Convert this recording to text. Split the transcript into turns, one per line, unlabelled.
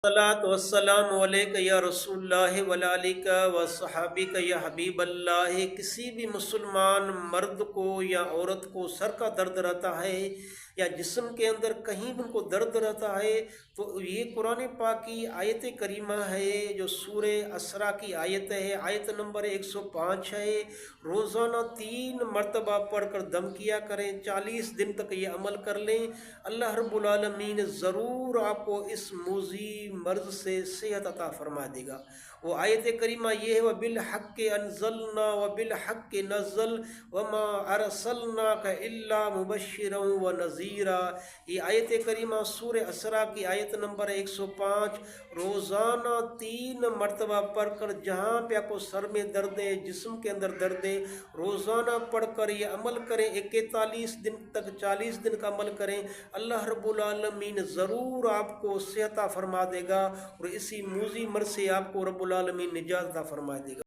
الصلاۃ والسلام علیک یا رسول اللہ وعلیک و صحابیک یا حبیب اللہ۔ کسی بھی مسلمان مرد کو یا عورت کو سر کا درد رہتا ہے یا جسم کے اندر کہیں بھی ان کو درد رہتا ہے تو یہ قرآن پاک کی آیت کریمہ ہے جو سورہ اسراء کی آیت ہے، آیت نمبر 105 ہے۔ روزانہ 3 مرتبہ پڑھ کر دم کیا کریں، 40 دن تک یہ عمل کر لیں، اللہ رب العالمین ضرور آپ کو اس موذی مرض سے صحت عطا فرما دے گا۔ وہ آیت کریمہ یہ ہے وَبِالْحَقِّ أَنزَلْنَا وَبِالْحَقِّ نَزَّلَ وَمَا أَرْسَلْنَاكَ إِلَّا مُبَشِّرًا وَنَذِيرًا۔ یہ آیت کریمہ سورہ اسراء کی آیت نمبر 105 روزانہ 3 مرتبہ پڑھ کر، جہاں پہ آپ کو سر میں درد ہے، جسم کے اندر درد ہے، روزانہ پڑھ کر یہ عمل کریں، 41 دن تک 40 دن کا عمل کریں، اللہ رب العالمین ضرور آپ کو صحت عطا فرما دے گا اور اسی موذی مرض سے آپ کو رب العالمین نجات عطا فرما دے گا۔